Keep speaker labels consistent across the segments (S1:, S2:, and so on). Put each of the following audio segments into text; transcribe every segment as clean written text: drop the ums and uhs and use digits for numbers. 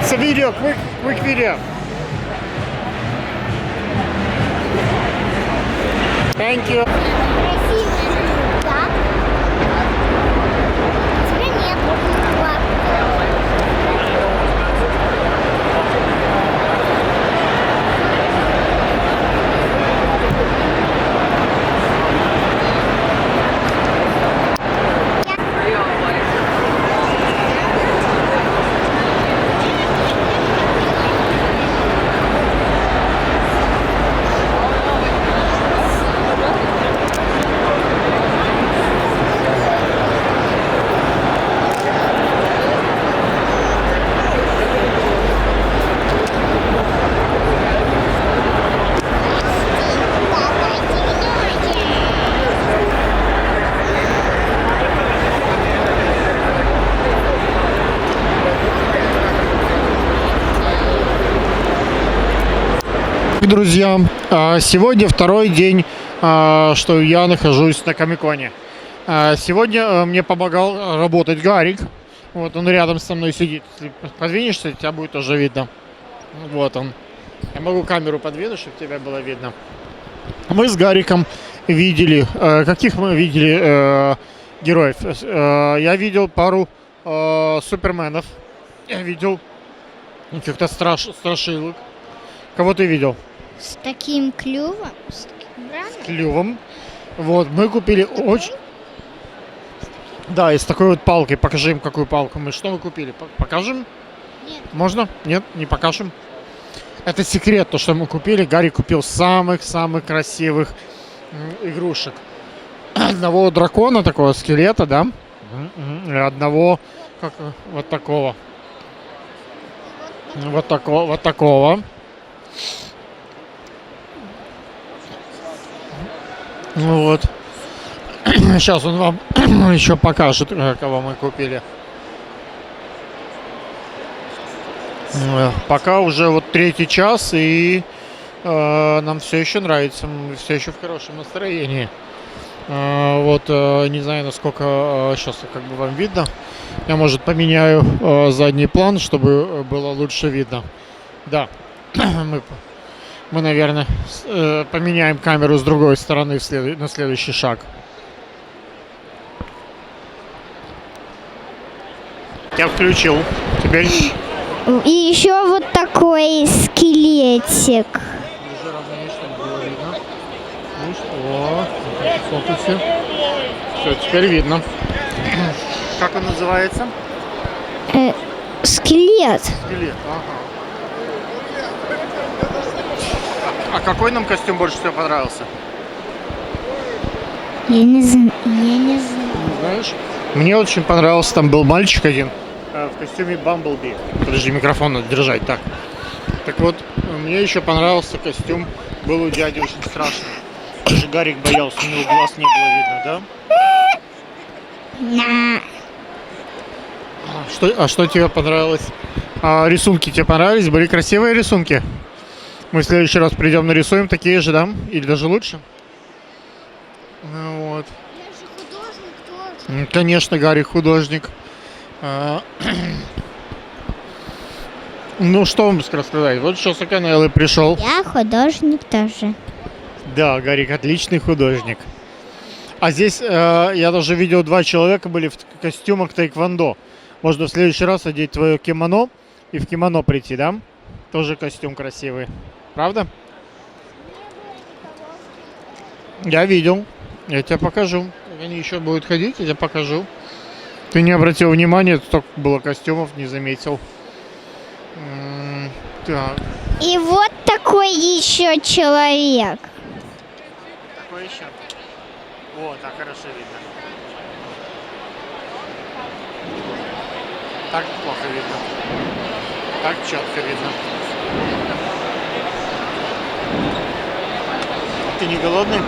S1: It's a video, quick video. Thank you.
S2: Красивая, да? Тебя нет.
S1: Друзья, сегодня второй день, что я нахожусь на Комиконе. Сегодня мне помогал работать Гарик. Вот он рядом со мной сидит. Если подвинешься, тебя будет тоже видно. Вот он. Я могу камеру подвинуть, чтобы тебя было видно. Мы с Гариком видели, каких мы видели героев. Я видел пару суперменов. Я видел каких-то страшилок. Кого ты видел?
S2: С таким клювом, с таким браном.
S1: Клювом. Вот, мы купили очень... Да, и с такой вот палкой. Покажи им, какую палку мы. Что мы купили? Покажем?
S2: Нет.
S1: Можно? Нет, не покажем. Это секрет, то, что мы купили. Гарри купил самых-самых красивых игрушек. Одного дракона, такого скелета, да? И одного, как вот такого. Вот такого. Ну вот. Сейчас он вам еще покажет, кого мы купили. Пока уже вот 3-й час, и нам все еще нравится. Мы все еще в хорошем настроении. Вот, не знаю, насколько сейчас как бы вам видно. Я, может, поменяю задний план, чтобы было лучше видно. Да, мы, наверное, поменяем камеру с другой стороны на следующий шаг. Я включил. Теперь...
S2: И еще вот такой скелетик.
S1: Держи ровнее, чтобы было видно. О, в фокусе. Все, теперь видно. Как он называется?
S2: Скелет.
S1: Скелет, ага. А какой нам костюм больше всего понравился?
S2: Я не знаю.
S1: Не знаешь? Мне очень понравился, там был мальчик один в костюме Бамблби. Подожди, микрофон надо держать, так. Так вот, мне еще понравился костюм, был у дяди очень страшный. Даже Гарик боялся, у него глаз не было видно, да? Что тебе понравилось? Рисунки тебе понравились? Были красивые рисунки? Мы в следующий раз придем, нарисуем такие же, да? Или даже лучше? Ну, вот.
S2: Я же художник тоже.
S1: Конечно, Гарик художник. Ну, что вам рассказать? Вот сейчас канал и пришел.
S2: Я художник тоже.
S1: Да, Гарик отличный художник. А здесь я даже видел 2 человека были в костюмах тайквондо. Можно в следующий раз одеть твое кимоно и в кимоно прийти, да? Тоже костюм красивый. Правда? Я видел. Я тебе покажу. Они еще будут ходить, я тебе покажу. Ты не обратил внимания, столько было костюмов, не заметил. Так.
S2: И вот такой еще человек.
S1: Какой еще? О, так хорошо видно. Так плохо видно. Так четко видно. Ты не голодный?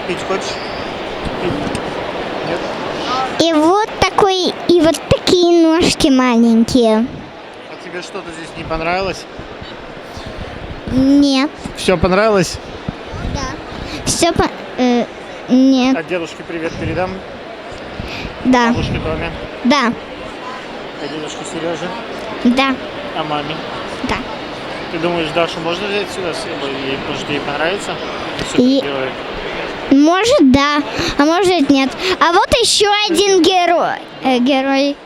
S1: Пить хочешь? Пить? Нет?
S2: И вот такой, и вот такие ножки маленькие.
S1: А тебе что-то здесь не понравилось?
S2: Нет.
S1: Все понравилось?
S2: Да. Все нет.
S1: А дедушке привет передам?
S2: Да.
S1: Бабушке Томе.
S2: Да.
S1: А дедушке Сереже?
S2: Да,
S1: А маме?
S2: да.
S1: Ты думаешь, Дашу можно взять сюда? Ей, может, ей понравится?
S2: И-
S1: Супергерой.
S2: Может, да, а может, нет. А вот еще один герой. Герой.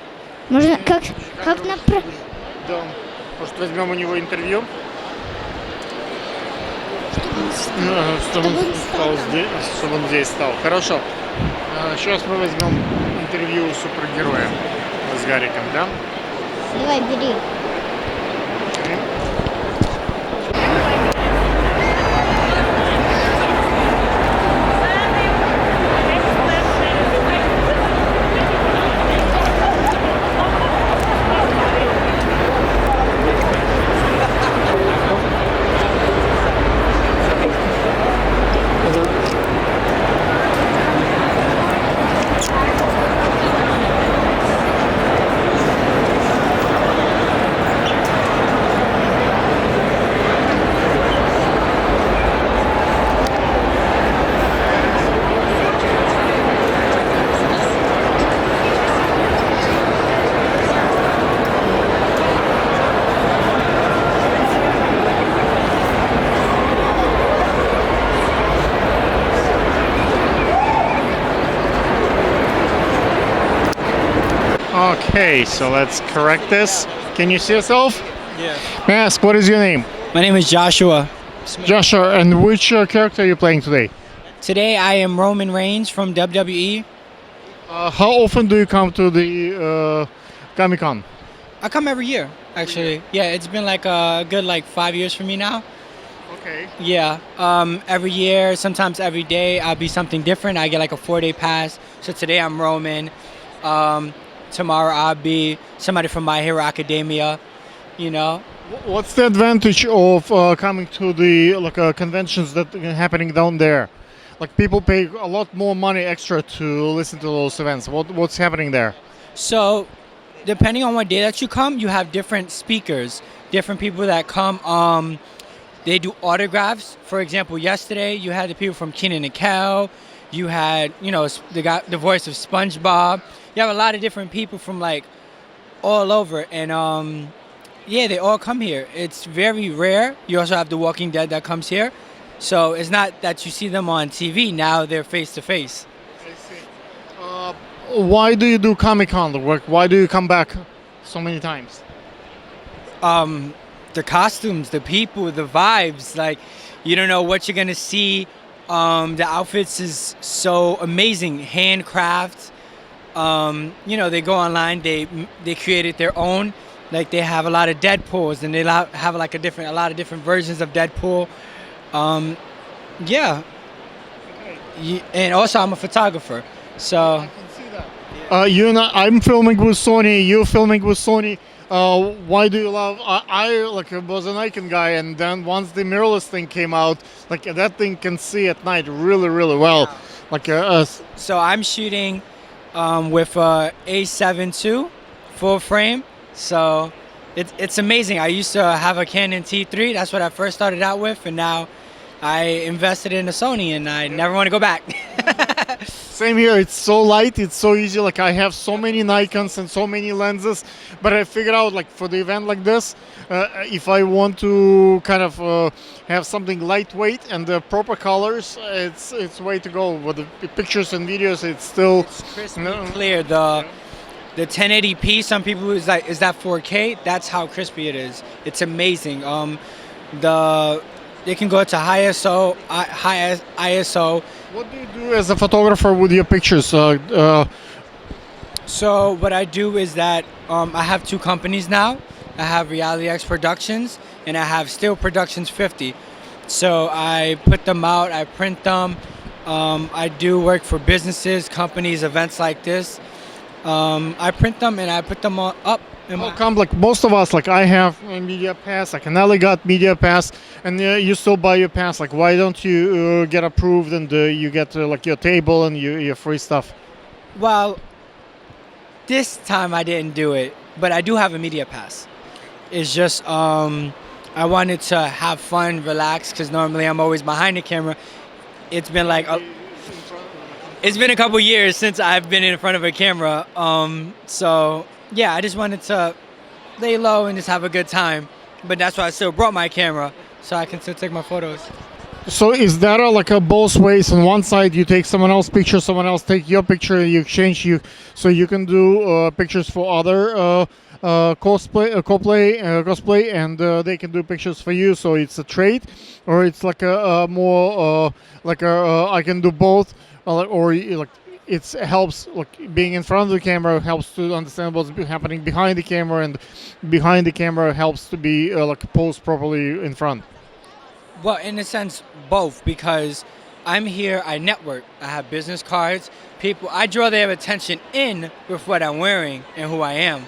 S2: Можно как
S1: Да. Может, возьмем у него интервью? Чтобы он стал здесь, чтобы он здесь стал. Хорошо. Сейчас мы возьмем интервью у супергероя с Гариком, да?
S2: Давай, бери.
S1: Okay, so let's correct this. Can you see yourself?
S3: Yeah.
S1: May I ask, what is your name?
S3: My name is Joshua.
S1: Joshua, and which character are you playing today?
S3: Today I am Roman Reigns from WWE.
S1: How often do you come to the Comic-Con?
S3: I come every year, actually. Yeah, it's been like a good 5 years for me now.
S1: Okay.
S3: Yeah. Every year, sometimes every day, I'll be something different. I get like a 4-day pass. So today I'm Roman. Tomorrow I'll be somebody from My Hero Academia. You know.
S1: What's the advantage of coming to the conventions that are happening down there? Like people pay a lot more money extra to listen to those events. What's happening there?
S3: So, depending on what day that you come, you have different speakers, different people that come. They do autographs. For example, yesterday you had the people from Kenan and Kel. You had, the voice of SpongeBob. You have a lot of different people from all over, and yeah, they all come here. It's very rare. You also have The Walking Dead that comes here. So it's not that you see them on TV. Now they're face to face.
S1: I see. Why do you do Comic-Con work? Why do you come back so many times?
S3: The costumes, the people, the vibes. You don't know what you're gonna see. The outfits is so amazing, handcraft. They go online. They created their own. They have a lot of Deadpools, and they have a lot of different versions of Deadpool. Yeah. And also I'm a photographer, so.
S1: I can see that. I'm filming with Sony. You're filming with Sony. Why do you love? I was an Nikon guy, and then once the mirrorless thing came out, that thing can see at night really, really well.
S3: So I'm shooting with A7 II full frame. So it's amazing. I used to have a Canon T3. That's what I first started out with, and now I invested in a Sony, and I never want to go back.
S1: Same here. It's so light. It's so easy. I have so many Nikons and so many lenses, but I figured out for the event like this, if I want to kind of have something lightweight and the proper colors, it's way to go. With the pictures and videos, it's still
S3: Crisp and clear. The 1080p, some people is that 4K? That's how crispy it is. It's amazing. They can go to high ISO.
S1: What do you do as a photographer with your pictures?
S3: So what I do is that I have 2 companies now. I have Reality X Productions and I have Still Productions 50. So I put them out, I print them. I do work for businesses, companies, events like this. I print them and I put them up.
S1: How come most of us, I have a media pass, Nelly got media pass, and you still buy your pass. Why don't you get approved and you get your table and your free stuff?
S3: Well, this time I didn't do it, but I do have a media pass. It's just I wanted to have fun, relax, because normally I'm always behind the camera. It's been it's been a couple years since I've been in front of a camera, so yeah, I just wanted to lay low and just have a good time. But that's why I still brought my camera so I can still take my photos.
S1: So is that like a both ways? On one side, you take someone else's picture, someone else take your picture, you exchange so you can do pictures for other cosplay, and they can do pictures for you. So it's a trade, or it's like a more like a I can do both, or like it helps like being in front of the camera helps to understand what's happening behind the camera, and behind the camera helps to be like posed properly in front.
S3: Well, in a sense, both, because I'm here, I network, I have business cards. People, I draw their attention in with what I'm wearing and who I am.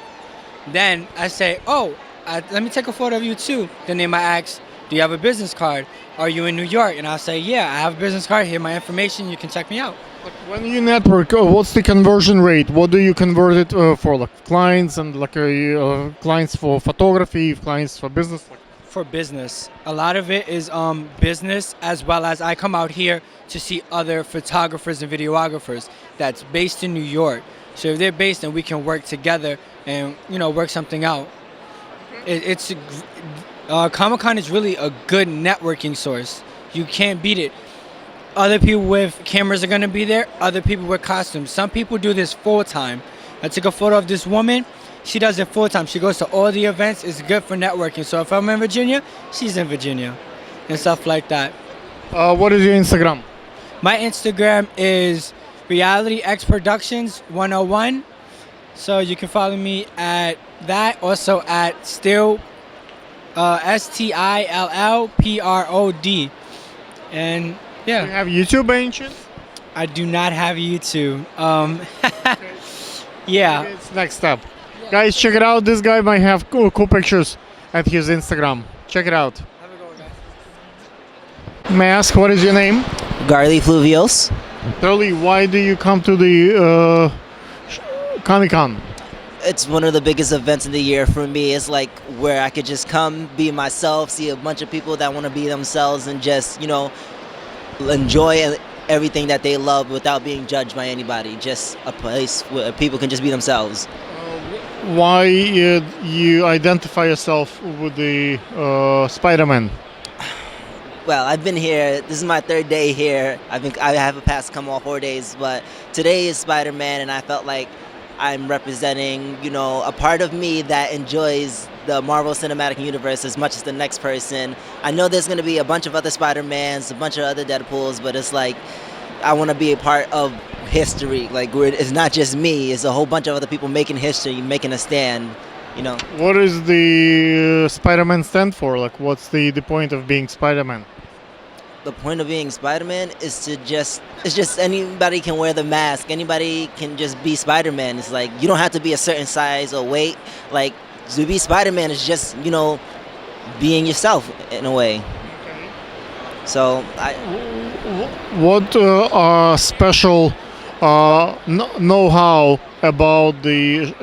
S3: Then I say, oh, let me take a photo of you too. Then they might ask, do you have a business card? Are you in New York? And I'll say, yeah, I have a business card. Here, my information. You can check me out.
S1: Like when you network, what's the conversion rate? What do you convert it for, like clients and like clients for photography, clients for business?
S3: For business, a lot of it is business, as well as I come out here to see other photographers and videographers that's based in New York. So if they're based, then we can work together and work something out. Comic-Con is really a good networking source. You can't beat it. Other people with cameras are gonna be there. Other people with costumes. Some people do this full time. I took a photo of this woman. She does it full time. She goes to all the events. It's good for networking. So if I'm in Virginia, she's in Virginia, and stuff like that.
S1: What is your Instagram?
S3: My Instagram is RealityX Productions 101. So you can follow me at that. Also at Still STILLPROD. And
S1: Do you
S3: yeah,
S1: have YouTube by any chance?
S3: I do not have YouTube. Yeah.
S1: Maybe it's next step. Guys, check it out. This guy might have cool pictures at his Instagram. Check it out.
S3: Have a good one, guys.
S1: May I ask, what is your name?
S4: Garly Fluvios.
S1: Turley, why do you come to the Comic-Con?
S4: It's one of the biggest events in the year for me. It's like where I could just come, be myself, see a bunch of people that want to be themselves, and just, enjoy everything that they love without being judged by anybody. Just a place where people can just be themselves.
S1: Why you identify yourself with the Spider-Man?
S4: Well, I've been here. This is my third day here. I haven't passed come all 4 days, but today is Spider-Man, and I felt like I'm representing, a part of me that enjoys the Marvel Cinematic Universe as much as the next person. I know there's going to be a bunch of other Spider-Mans, a bunch of other Deadpools, but it's like I want to be a part of history. Like, it's not just me, it's a whole bunch of other people making history, making a stand,
S1: What does the Spider-Man stand for? Like, what's the point of being Spider-Man?
S4: The point of being Spider-Man is it's just anybody can wear the mask. Anybody can just be Spider-Man. It's like, you don't have to be a certain size or weight. Like, to be Spider-Man is just, being yourself in a way. So,
S1: What special know-how about the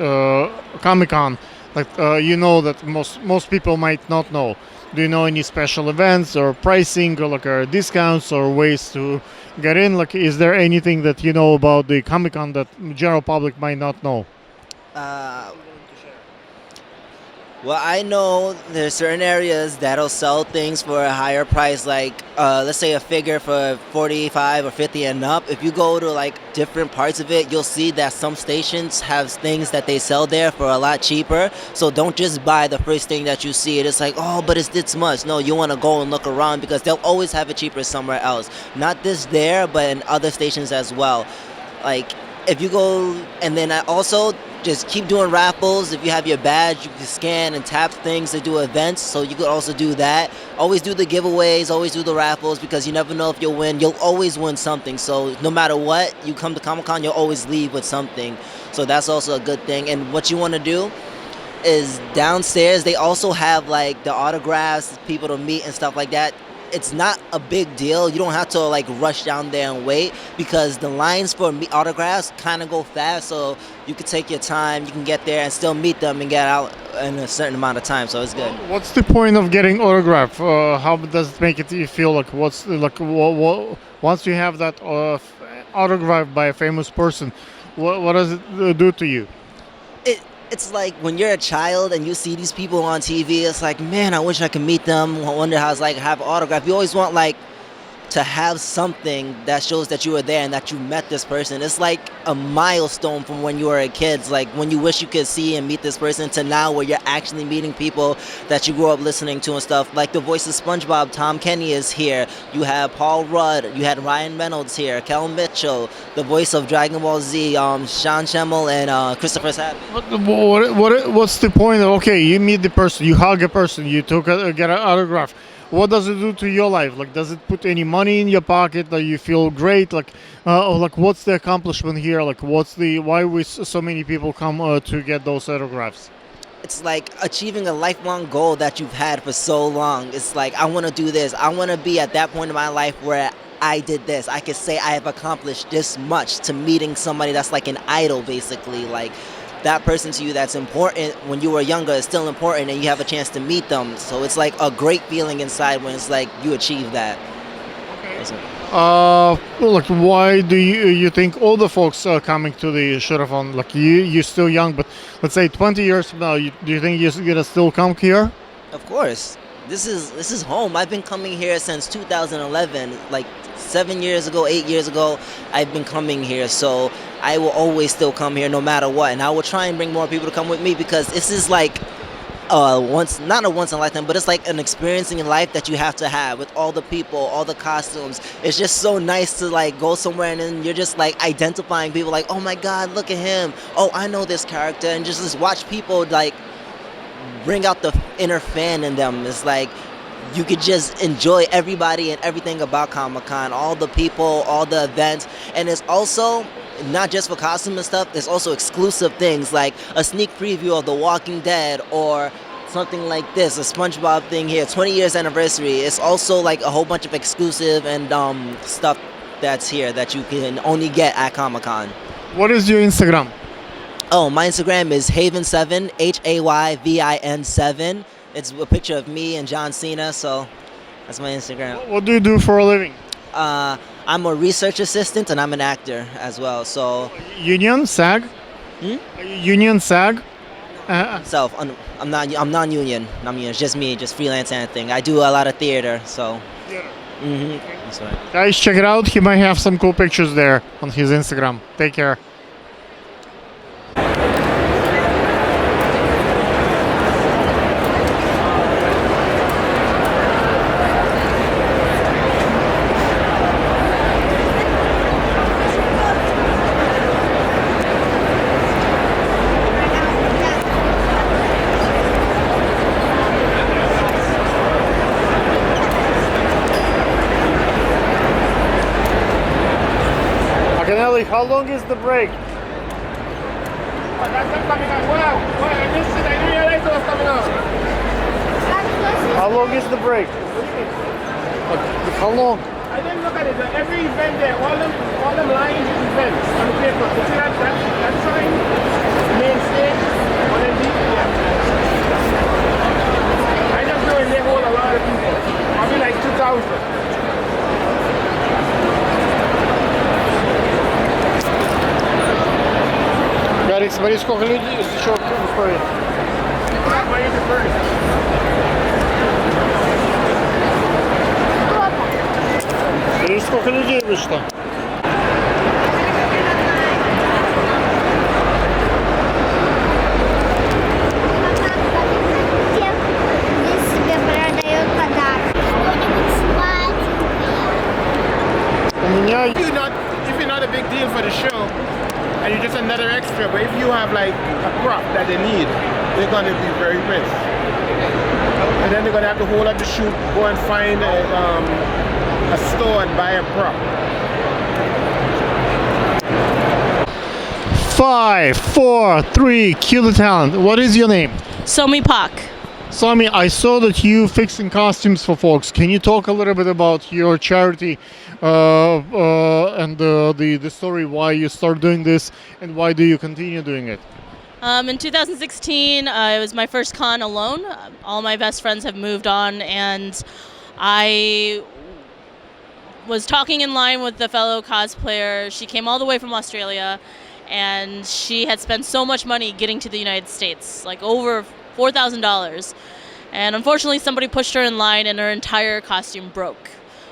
S1: Comic-Con? Like, that most people might not know. Do you know any special events or pricing or like discounts or ways to get in? Like, is there anything that you know about the Comic-Con that general public might not know?
S4: Well, I know there's certain areas that'll sell things for a higher price, like let's say a figure for 45 or 50 and up. If you go to like different parts of it, you'll see that some stations have things that they sell there for a lot cheaper. So don't just buy the first thing that you see. It's like, oh, but it's this much. No, you want to go and look around because they'll always have it cheaper somewhere else. Not this there, but in other stations as well. Like, if you go, and then I also just keep doing raffles. If you have your badge, you can scan and tap things to do events, so you could also do that. Always do the giveaways, always do the raffles, because you never know if you'll win. You'll always win something, so no matter what, you come to Comic-Con, you'll always leave with something. So that's also a good thing. And what you want to do is downstairs, they also have like the autographs, people to meet and stuff like that. It's not a big deal. You don't have to like rush down there and wait, because the lines for autographs kind of go fast, so you can take your time, you can get there and still meet them and get out in a certain amount of time, so it's good.
S1: What's the point of getting autograph? How does it make it you feel like? What's like once you have that autograph by a famous person, what does it do to you?
S4: it's like when you're a child and you see these people on TV, it's like, man, I wish I could meet them. I wonder how it's like to have an autograph. You always want like to have something that shows that you were there and that you met this person. It's like a milestone from when you were a kid. It's like when you wish you could see and meet this person to now where you're actually meeting people that you grew up listening to and stuff. Like the voice of SpongeBob, Tom Kenny is here. You have Paul Rudd. You had Ryan Reynolds here. Kel Mitchell. The voice of Dragon Ball Z, Sean Schemmel and Christopher Sabat.
S1: What's the point of, okay, you meet the person, you hug a person, you get an autograph. What does it do to your life? Like, does it put any money in your pocket? Like, you feel great? Like, what's the accomplishment here? Like, why so many people come to get those autographs?
S4: It's like achieving a lifelong goal that you've had for so long. It's like, I want to do this. I want to be at that point in my life where I did this. I could say I have accomplished this much to meeting somebody that's like an idol, basically. Like, that person to you that's important when you were younger is still important and you have a chance to meet them. So it's like a great feeling inside when it's like you achieve that.
S1: Like, why do you think all the folks are coming to the Sheraton? Like, you're still young, but let's say 20 years from now, do you think you're gonna still come here?
S4: Of course. This is home. I've been coming here since 2011. Like 7 years ago, 8 years ago, I've been coming here. So I will always still come here no matter what. And I will try and bring more people to come with me because this is like not a once in a lifetime, but it's like an experience in life that you have to have with all the people, all the costumes. It's just so nice to like go somewhere and then you're just like identifying people like, oh my God, look at him. Oh, I know this character. And just watch people like bring out the inner fan in them. It's like you could just enjoy everybody and everything about Comic-Con, all the people, all the events. And it's also not just for costume and stuff, there's also exclusive things like a sneak preview of The Walking Dead or something like this, a SpongeBob thing here, 20 years anniversary. It's also like a whole bunch of exclusive and stuff that's here that you can only get at Comic-Con.
S1: What is your Instagram?
S4: Oh, my Instagram is Hayvin7, Hayvin7. It's a picture of me and John Cena, so that's my Instagram.
S1: What do you do for a living?
S4: I'm a research assistant and I'm an actor as well. So
S1: Union, SAG? Union, SAG?
S4: self, I'm non-union. It's just me, just freelance anything. I do a lot of theater, so. That's right.
S1: Guys, check it out. He might have some cool pictures there on his Instagram. Take care. Aganelli, how long is the break? How long is the break? How long?
S5: I didn't look at it. Every event there, all them lines is events on the paper. You see that sign? Main stage, one of these, yeah. I just know they hold a lot of people. Probably like 2,000.
S1: Гарик, смотри, сколько людей еще выходит. Видишь, сколько людей вышло.
S2: Себе продает подарок.
S1: У меня
S5: If you're not a big deal for the show, and you're just another extra, but if you have like a prop that they need, they're gonna be very pissed. And then they're gonna have to hold up the shoot, go and find a store and buy a prop.
S1: 5, 4, 3, cue the talent. What is your name?
S6: Somi Pak.
S1: Somi, I saw that you fixing costumes for folks. Can you talk a little bit about your charity and the story why you started doing this and why do you continue doing it?
S6: In 2016, it was my first con alone. All my best friends have moved on, and I was talking in line with the fellow cosplayer. She came all the way from Australia, and she had spent so much money getting to the United States, like over $4,000. And unfortunately, somebody pushed her in line, and her entire costume broke.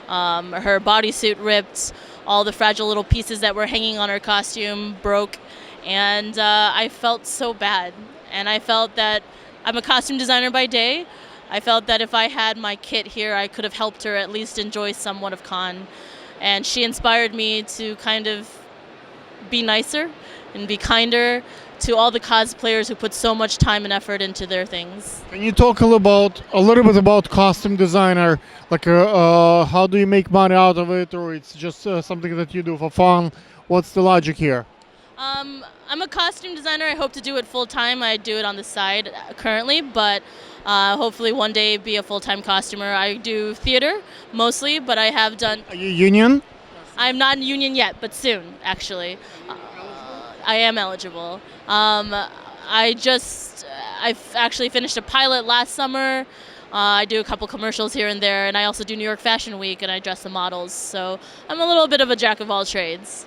S6: Her bodysuit ripped, all the fragile little pieces that were hanging on her costume broke, and I felt so bad. And I felt that I'm a costume designer by day. I felt that if I had my kit here, I could have helped her at least enjoy somewhat of con. And she inspired me to kind of be nicer and be kinder to all the cosplayers who put so much time and effort into their things.
S1: Can you talk a little bit about costume designer? Like, how do you make money out of it, or it's just something that you do for fun? What's the logic here?
S6: I'm a costume designer. I hope to do it full time. I do it on the side currently, but hopefully one day be a full-time costumer. I do theater mostly, but I have done.
S1: Are you union?
S6: I'm not in union yet, but soon, actually. I am eligible. I've actually finished a pilot last summer. I do a couple commercials here and there, and I also do New York Fashion Week, and I dress the models. So I'm a little bit of a jack of all trades.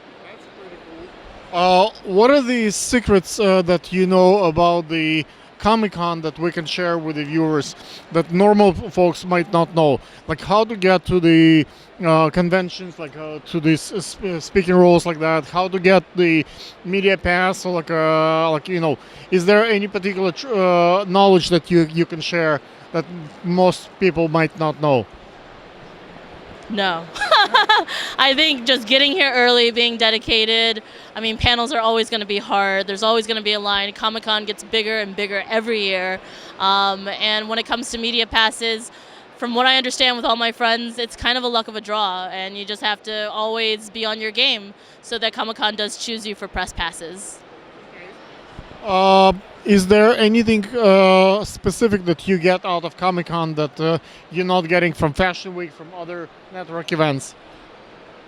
S1: What are the secrets that you know about the Comic-Con that we can share with the viewers that normal folks might not know? Like how to get to the conventions, like to these speaking roles like that, how to get the media pass, or like you know, is there any particular knowledge that you can share that most people might not know?
S6: No. I think just getting here early, being dedicated. I mean, panels are always going to be hard. There's always going to be a line. Comic-Con gets bigger and bigger every year. And when it comes to media passes, from what I understand with all my friends, it's kind of a luck of a draw. And you just have to always be on your game so that Comic-Con does choose you for press passes.
S1: Is there anything specific that you get out of Comic-Con that you're not getting from Fashion Week, from other network events?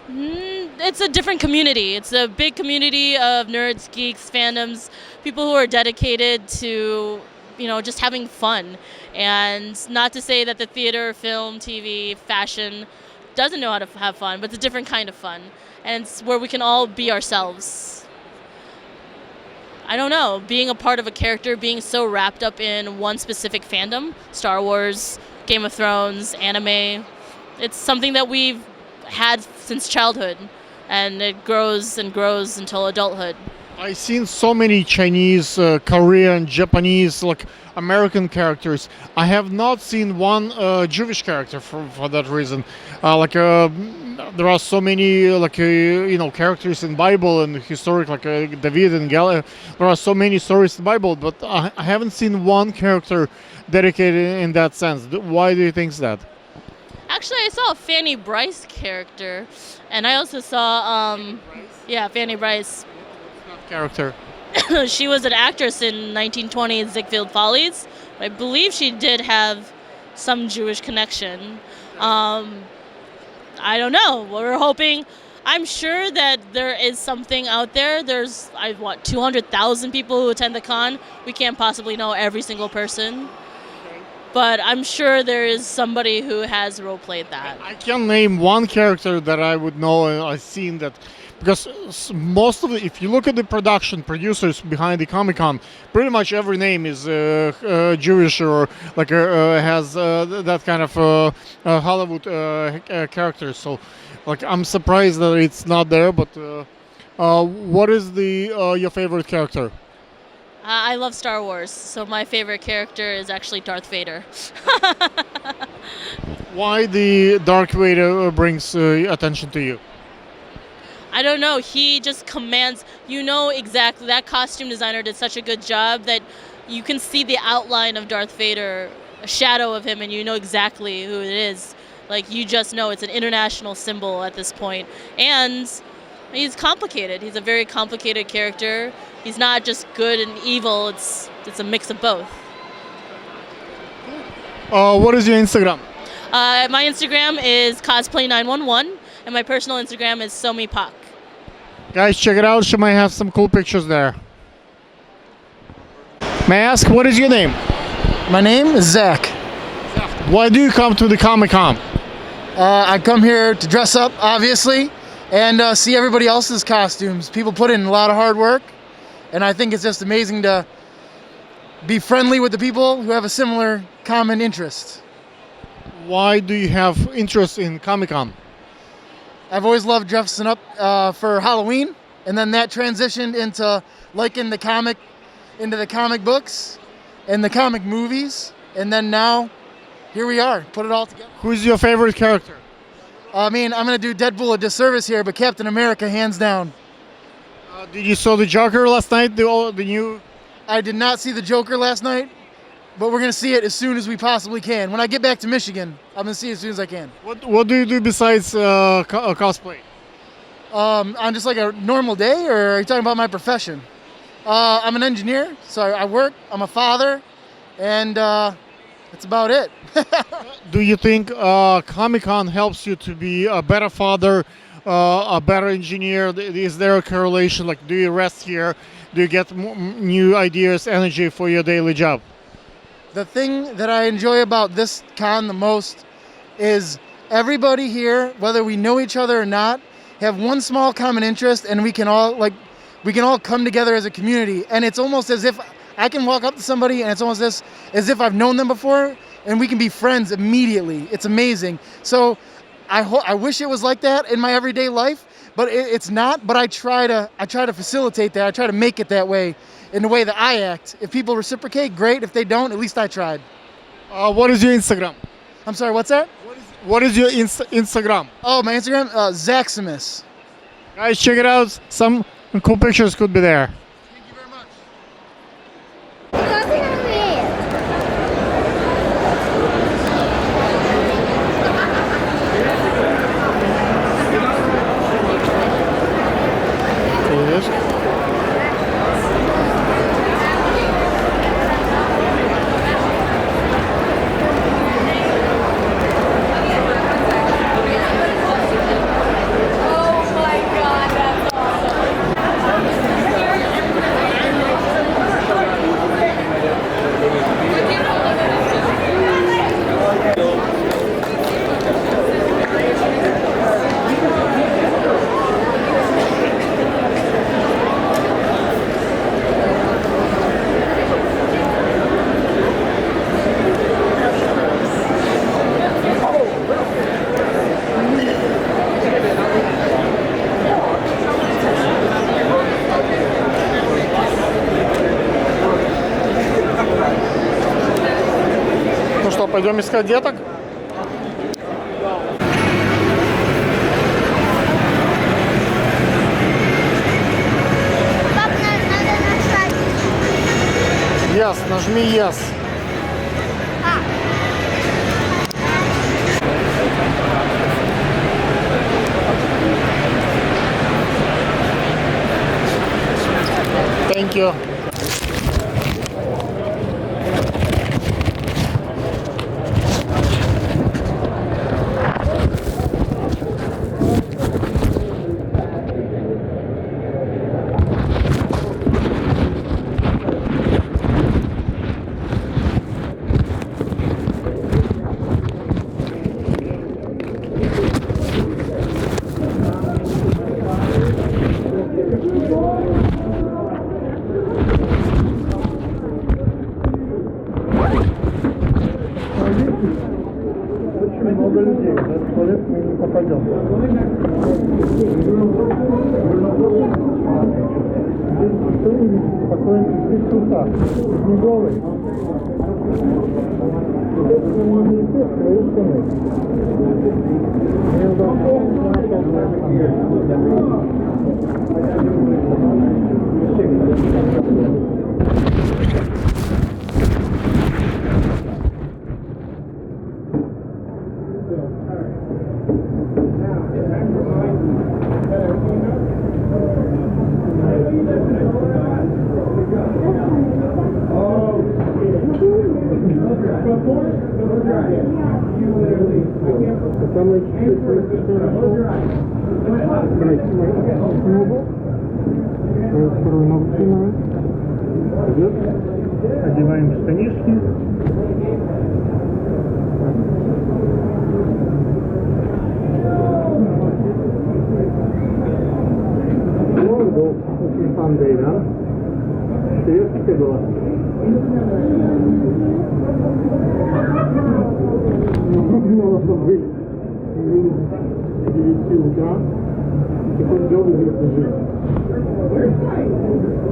S6: It's a different community. It's a big community of nerds, geeks, fandoms, people who are dedicated to, you know, just having fun. And not to say that the theater, film, TV, fashion doesn't know how to have fun, but it's a different kind of fun. And it's where we can all be ourselves. I don't know, being a part of a character, being so wrapped up in one specific fandom, Star Wars, Game of Thrones, anime, it's something that we've had since childhood, and it grows and grows until adulthood.
S1: I've seen so many Chinese, Korean, Japanese, like American characters. I have not seen one Jewish character for that reason. There are so many you know, characters in Bible and historic, like David and Goliath. There are so many stories in the Bible, but I haven't seen one character dedicated in that sense. Why do you think that?
S6: Actually, I saw a Fanny Bryce character, and I also saw, Fanny Bryce.
S1: Character.
S6: She was an actress in 1920's Ziegfeld Follies. I believe she did have some Jewish connection. I don't know. We're hoping. I'm sure that there is something out there. There's 200,000 people who attend the con. We can't possibly know every single person. But I'm sure there is somebody who has role-played that.
S1: I can name one character that I would know, and I've seen that, because most of the, if you look at the producers behind the Comic-Con, pretty much every name is Jewish or like has that kind of Hollywood character. So, like, I'm surprised that it's not there. But what is your favorite character?
S6: I love Star Wars, so my favorite character is actually Darth Vader.
S1: Why the Darth Vader brings attention to you?
S6: I don't know. He just commands. You know exactly. That costume designer did such a good job that you can see the outline of Darth Vader, a shadow of him, and you know exactly who it is. Like, you just know it's an international symbol at this point. And he's complicated. He's a very complicated character. He's not just good and evil. It's a mix of both.
S1: What is your Instagram?
S6: My Instagram is cosplay911, and my personal Instagram is somipak.
S1: Guys, check it out. She might have some cool pictures there. May I ask, what is your name?
S7: My name is Zach.
S1: Why do you come to the Comic-Con?
S7: I come here to dress up, obviously, and see everybody else's costumes. People put in a lot of hard work, And I think it's just amazing to be friendly with the people who have a similar common interest.
S1: Why do you have interest in Comic-Con?
S7: I've always loved dressing up for Halloween, and then that transitioned into liking the comic books and the comic movies, and then now here we are, put it all together.
S1: Who's your favorite character?
S7: I mean, I'm gonna do Deadpool a disservice here, but Captain America, hands down.
S1: Did you saw the Joker last night? The new.
S7: I did not see the Joker last night, but we're gonna see it as soon as we possibly can. When I get back to Michigan, I'm gonna see it as soon as I can.
S1: What do you do besides cosplay?
S7: On just like a normal day, or are you talking about my profession? I'm an engineer, so I work. I'm a father, and that's about it.
S1: Do you think Comic-Con helps you to be a better father, a better engineer? Is there a correlation? Like, do you rest here? Do you get new ideas, energy for your daily job?
S7: The thing that I enjoy about this con the most is everybody here, whether we know each other or not, have one small common interest, and we can all come together as a community. And it's almost as if I can walk up to somebody, and it's almost as if I've known them before, and we can be friends immediately. It's amazing. So I wish it was like that in my everyday life, but it's not. But I try to facilitate that. I try to make it that way in the way that I act. If people reciprocate, great. If they don't, at least I tried.
S1: What is your Instagram?
S7: I'm sorry, what's that?
S1: What is your Instagram?
S7: Oh, my Instagram, Zaximus.
S1: Guys, check it out. Some cool pictures could be there.
S7: Thank you very much.
S1: Ну что, пойдем искать деток?
S2: Пап, надо нажать.
S1: Yes, нажми yes. Thank you. Очень много людей, в этот туалет мы не попадем. Здесь спокойно, здесь суета, не голый. Одеваем штанишки. Fun day, huh?
S8: это жить.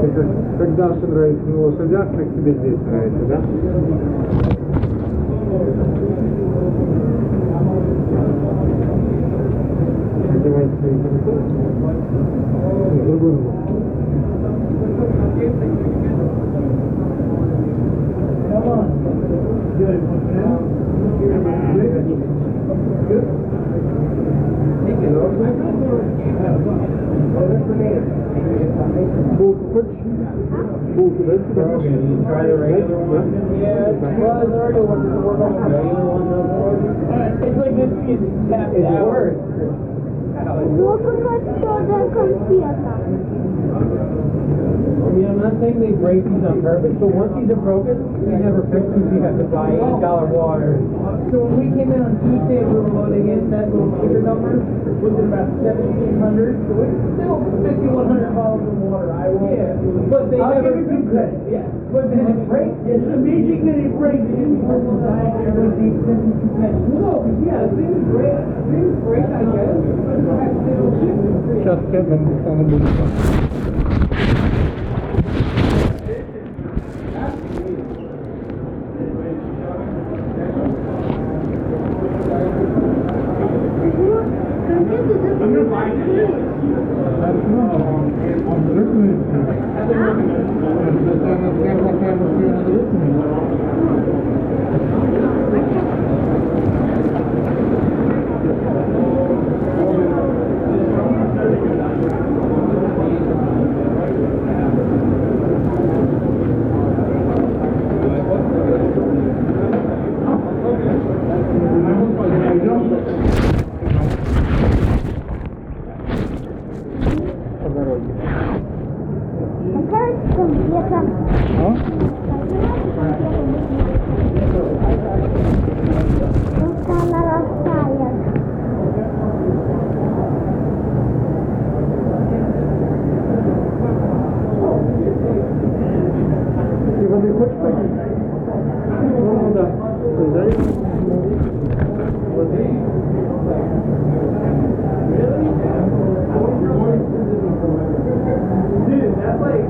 S8: Это как Даша нравится на лошадях, так тебе здесь нравится, да? Одевайте свои кроссовки. Нет, другой ногу. Булку хочешь? Булку дай сюда.
S2: Ну, какая-то конфета.
S8: I mean, I'm not saying they break these on purpose, but once these are broken, you never fix them, so you have to buy $8 water. So when we came in on Tuesday, we were loading in that little sticker number, was it about 1,700? So it's still 5,100 bottles of water. I will. Yeah, but they never give you credit. Yeah, but then it breaks. It's amazing that it breaks. No, yeah, things break. Things break, I guess. Сейчас Кевин достану булку.
S2: Какая конфета? Просто она растает.
S8: Ты воды хочешь попить? Ну да. Дай. Воды. Dude, that's like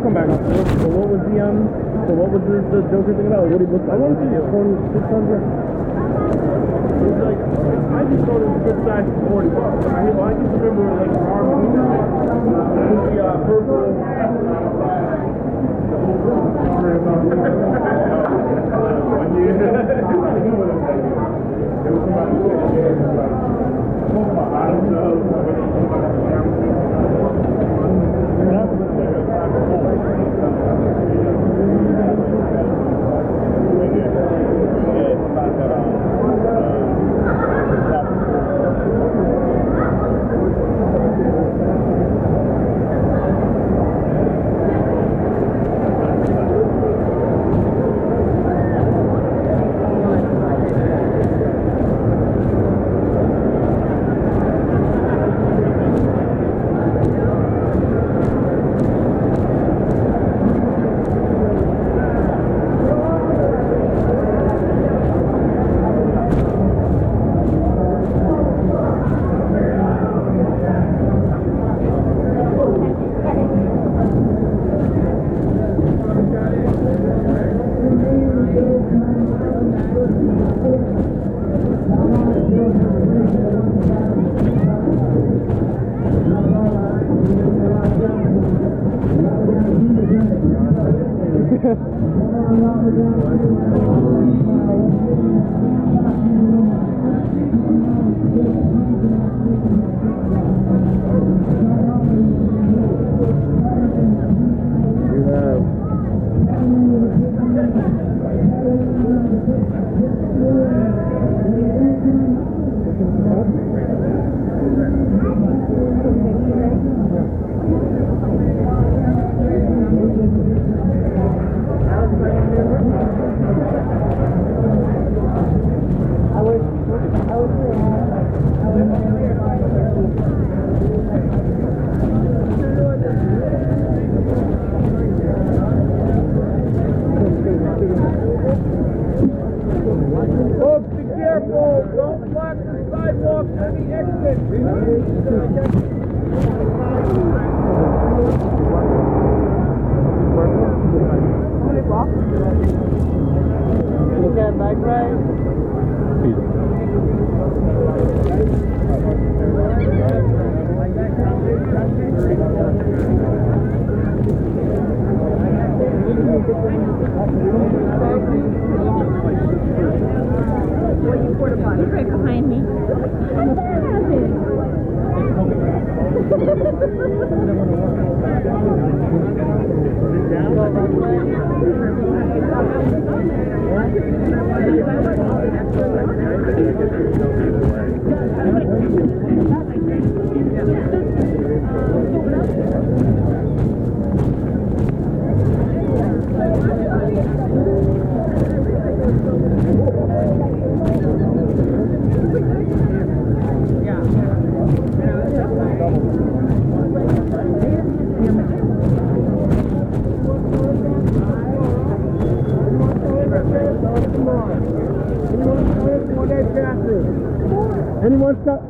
S8: come back up. So what was the Joker thing about? What he looked like? I want to see 600. It's like, I just thought it was a good size for $40. I just remember like our movie, the purple. Sorry about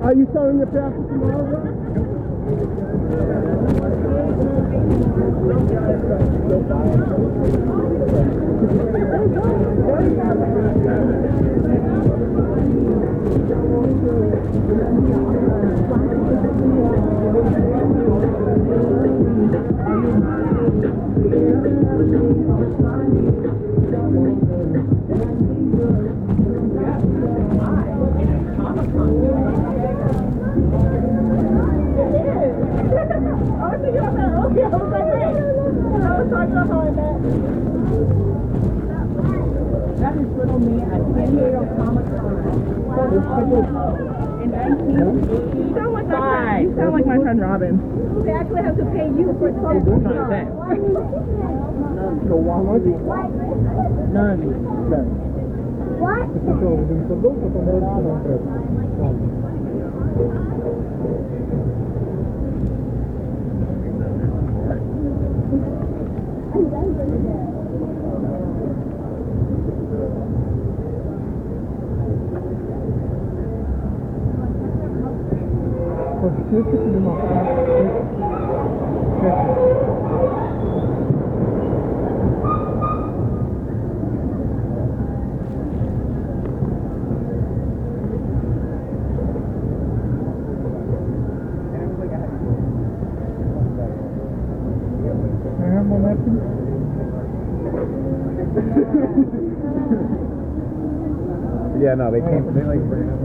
S8: Are you selling your passes tomorrow?
S9: They actually have to pay you for the set.
S10: Yeah, no, they came. They like bring up.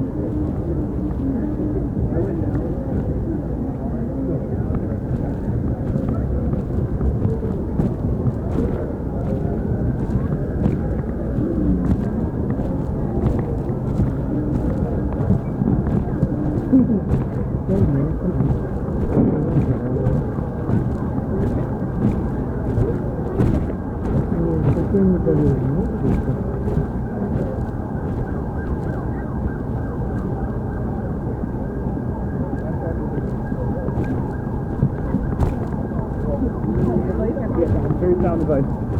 S10: Sound device.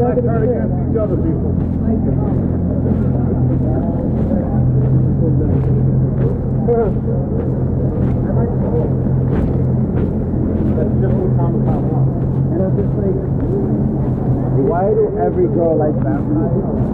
S10: Let's turn against each other, people. That's just what Thomas wants. Why do every girl like vampires?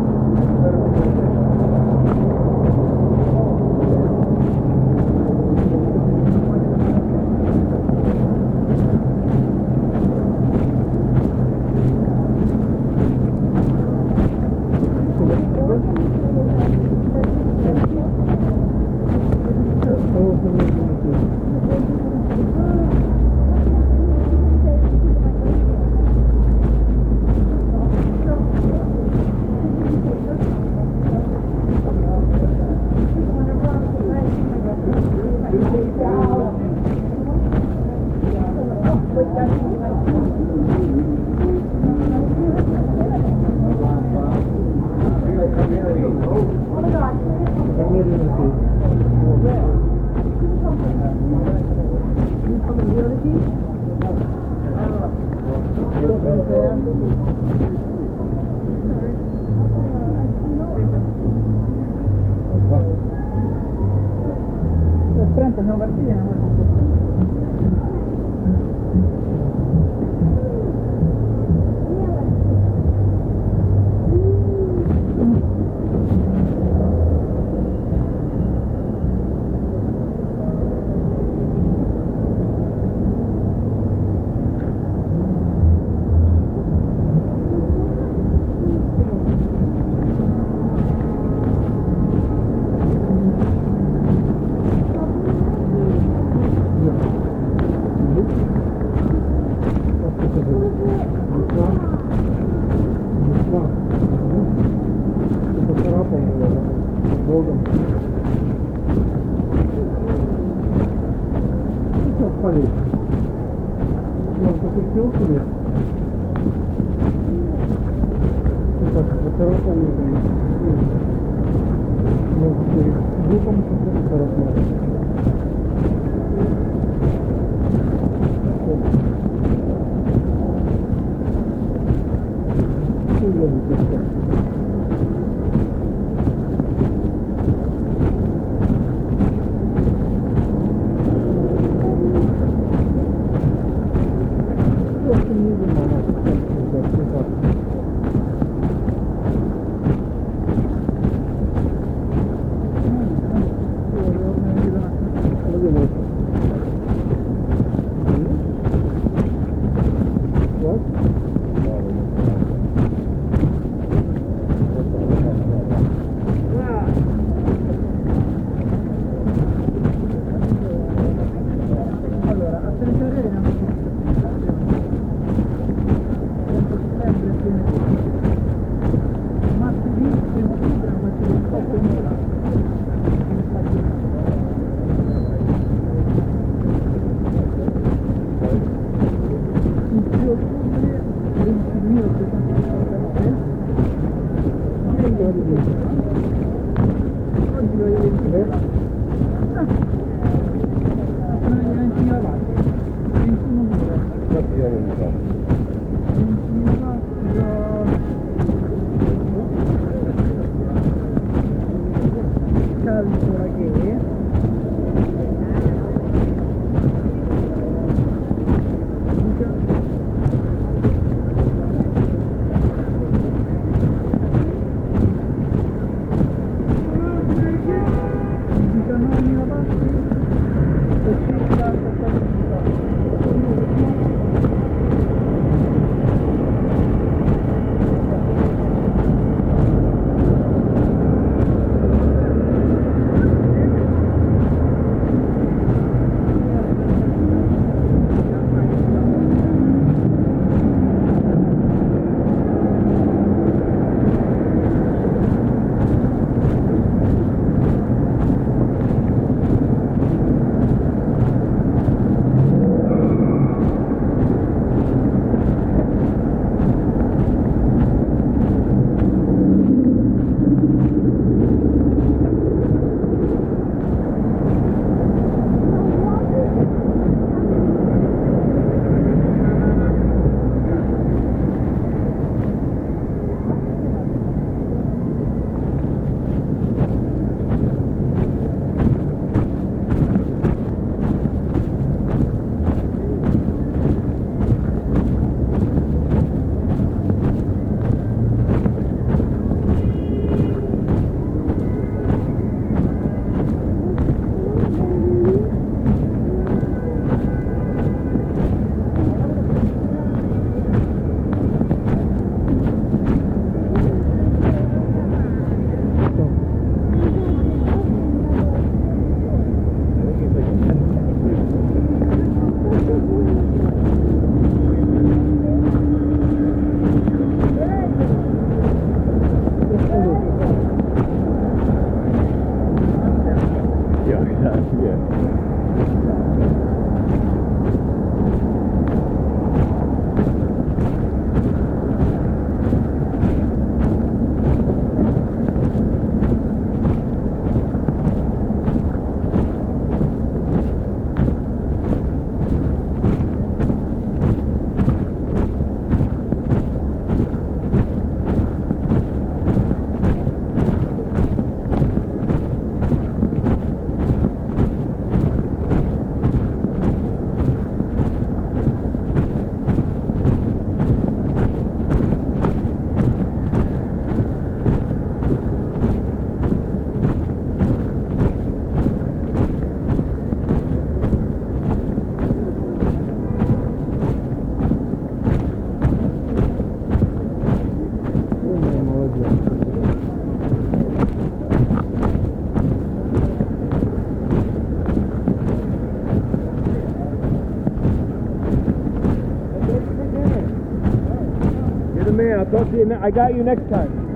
S10: You're the man. I'll talk to you. I got you next time.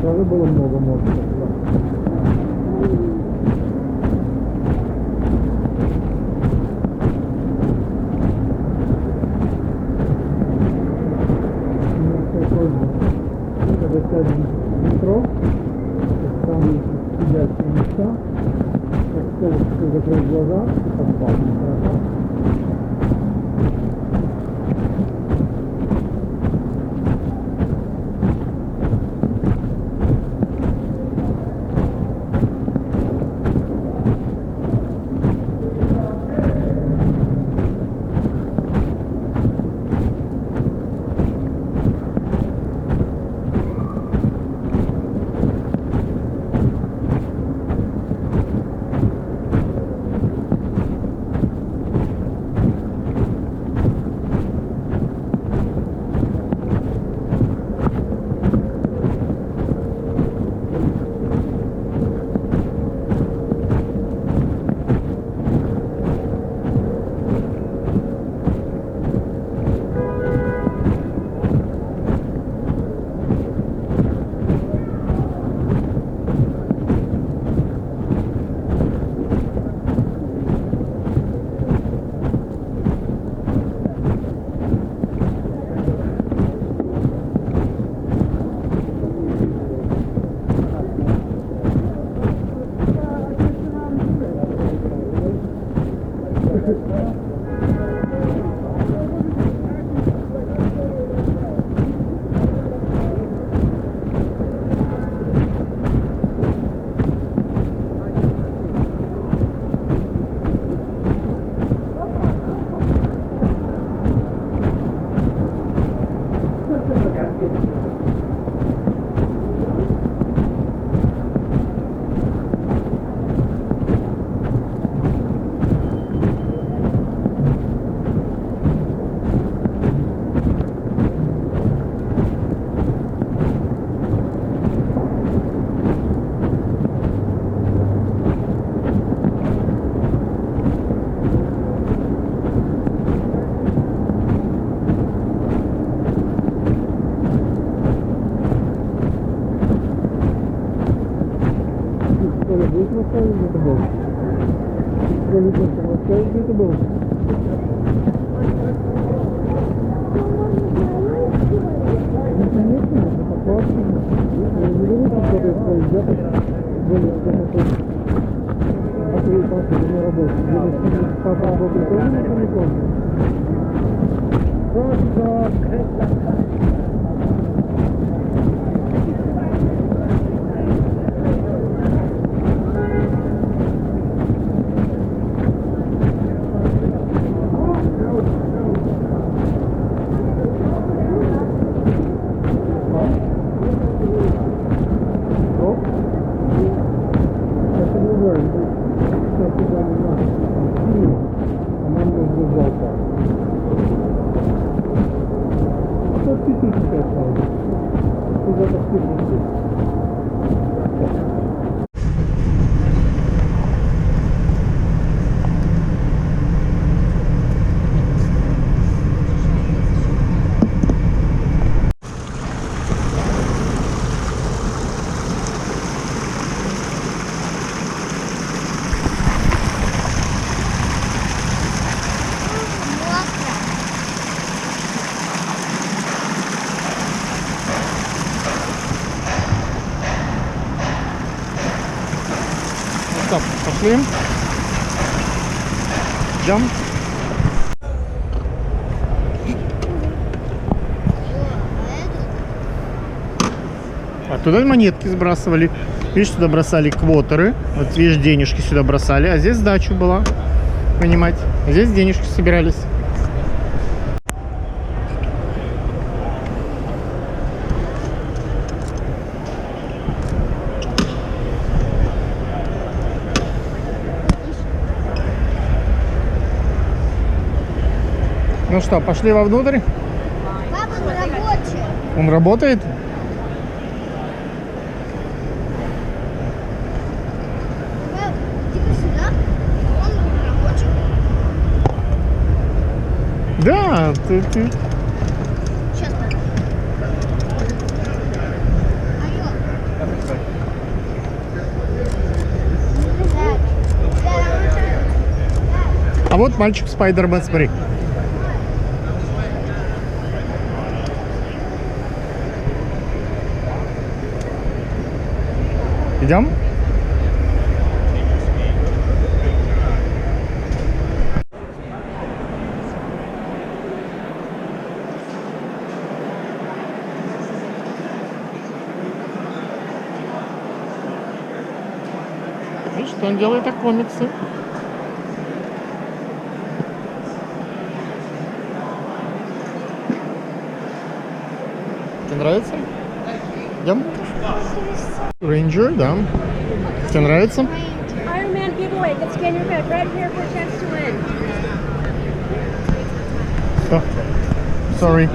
S10: Тоже было много мостов. Когда сядем в метро, там сидят все места, как закрыть глаза и поспать. Хорошо? где-то был. Где-то был. Ну, конечно, это попался. Я не говорю, что это ребята были а твои папы не работают. Где-то папа работает тоже на Комиконе. 265 kaldı. Burada da 1
S1: Стоп, пошли. Идем. А туда монетки сбрасывали. Видишь, сюда бросали квотеры. Вот видишь, денежки сюда бросали. А здесь сдача была. Понимать. А здесь денежки собирались. Ну что, пошли вовнутрь?
S2: Папа на работе.
S1: Он работает?
S2: Иди сюда. Он рабочий.
S1: Да, ты.
S2: Сейчас.
S1: А вот мальчик Спайдермен, смотри. Идем? Видишь, что он делает, так комиксы. Тебе нравится? Идем? Рейнджер, да. Тебе нравится?
S9: Iron Man giveaway. Get scan your code right here for a chance to win.
S1: Oh, sorry.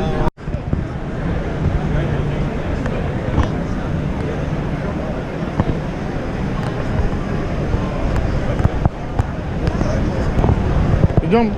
S1: Идем.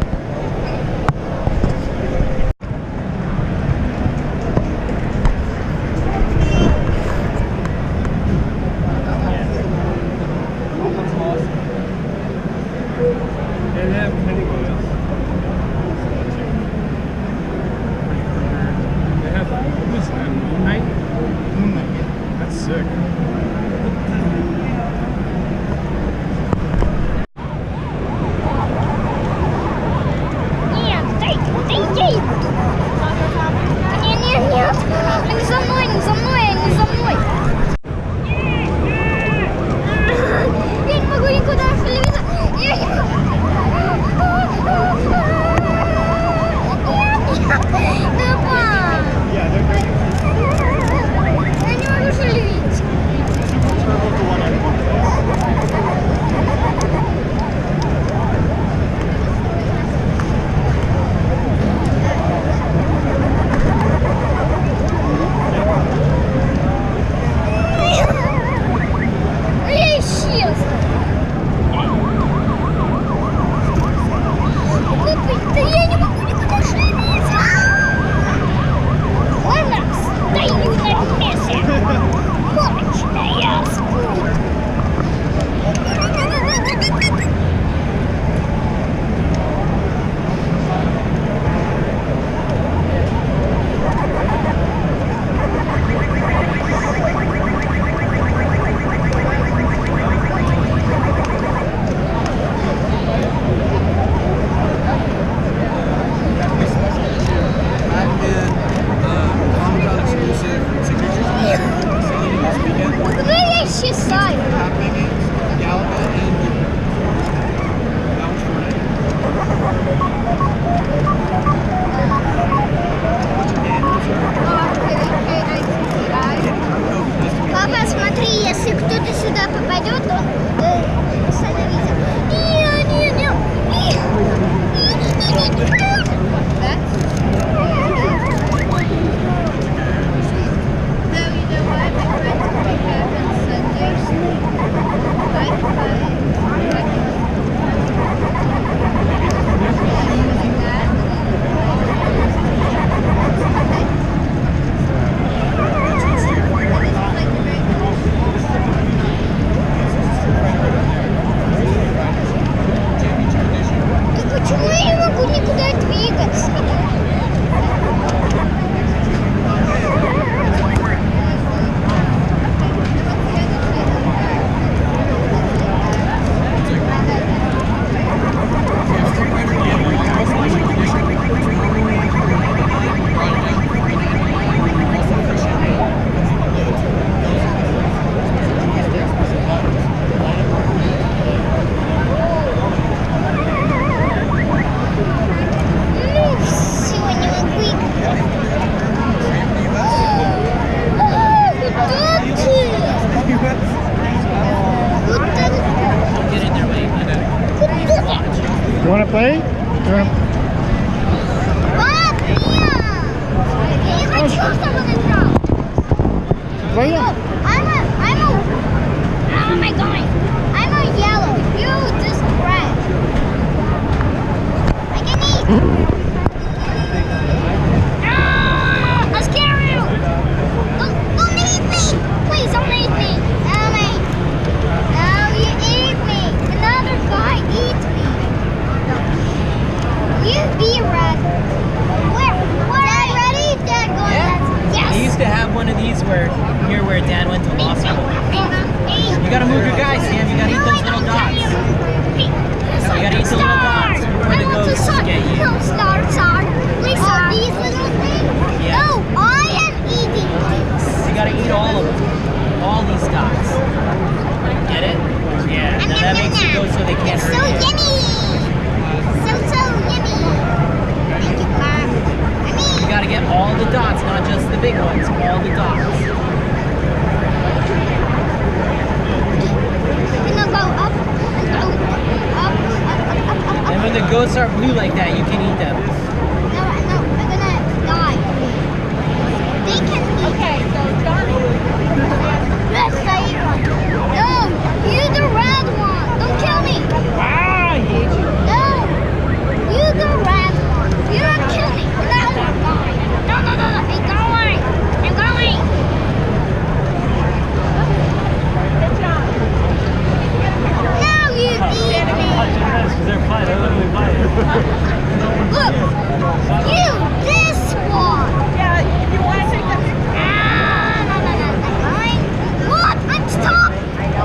S1: Твои?
S2: How am I going? I'm a yellow. You just red. I can eat. I'll scare you. Don't eat me. Please don't eat me. No, you eat me. Another guy eats me. You be red. Where? Dad, ready? Dad, go ahead. Yes.
S8: I used to have one of these near where Dad went to law school. You gotta move your guys, Sam. You gotta eat those little dots. You gotta eat the little dots before the ghosts get you.
S2: No, start. Please start these little things.
S8: Yeah.
S2: No, I am eating these.
S8: You gotta eat all of them. All these dots. Get it? Yeah. Now that makes you go so they can't
S2: It's
S8: hurt
S2: so
S8: you.
S2: yummy. So yummy. Thank you, Mom.
S8: You gotta get all the dots, not just the big ones. All the dots.
S2: I'm gonna go up and go up.
S8: And when the ghosts are blue like that, you can eat them.
S2: No, I'm gonna die. They can eat. Okay, so Johnny. Let's say no, you the red one. Don't kill me.
S8: Ah, I hate you.
S2: No, you the red one. You don't kill me. No, I'm going. No, I'm going. Now you eat me. Look, you, this one.
S9: Yeah, if you want to take that.
S2: No. What? I'm stuck. No.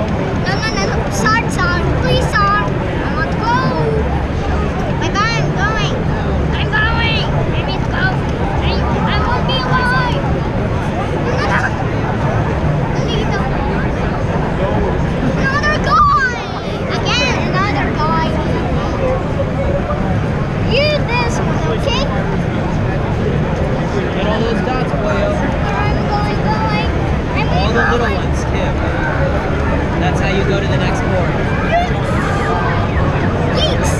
S2: Start. Please start. I want to go. I'm going. I need to go. I won't be alive. Another guy. Again, another guy. You this one, okay?
S8: Get all those dots, boyo.
S2: I'm going.
S8: All the little ones, too. That's how you go to the next board.
S2: Yeeks!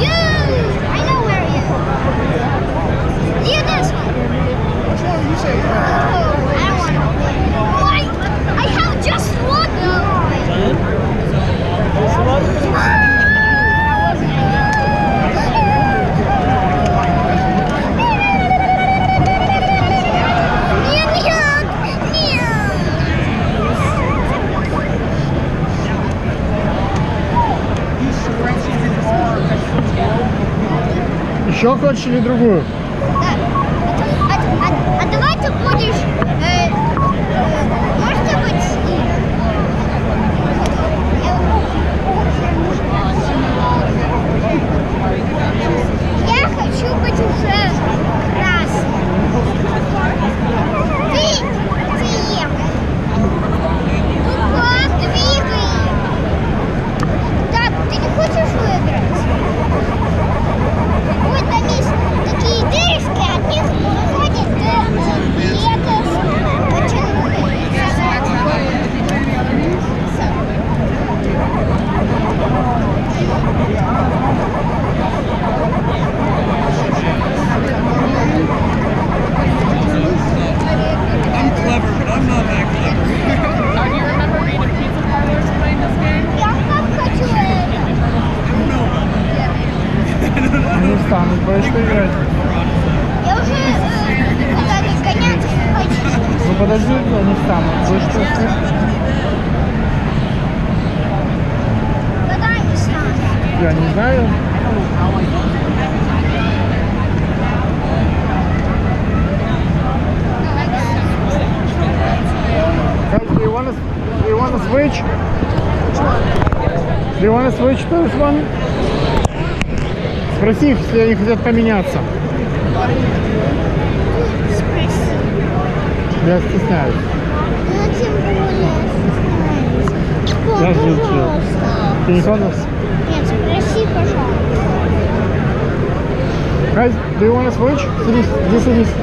S2: You! I know where you. You this one.
S10: Which one you say?
S2: Oh, I don't want to. Why? I have just one though.
S1: Еще хочешь или другую?
S2: А давай ты будешь, можно быть с ним? Я хочу быть уже красным. Ты ехай. Ну как, двигай. Так, ты не хочешь выиграть? Ой, там есть такие дырки, от них выходит лето.
S10: I'm clever, but I'm not that clever.
S9: Do you remember being in pizza parlors playing this game?
S2: Я как хочу это.
S1: Они встанут, будешь играть.
S2: Я уже гоняться хочу.
S1: Ну подожди, они встанут. Будешь просто...
S2: Когда они станут?
S1: Я не знаю. Guys, do you want to switch? Do you want to switch to this one? Спроси их, если они хотят поменяться. Я стесняюсь.
S2: Ну, тем более стесняюсь.
S1: Я же учил.
S2: Пожалуйста.
S1: Ты не понравился?
S2: Нет, спроси, пожалуйста.
S1: Guys, do you want to switch? Садись.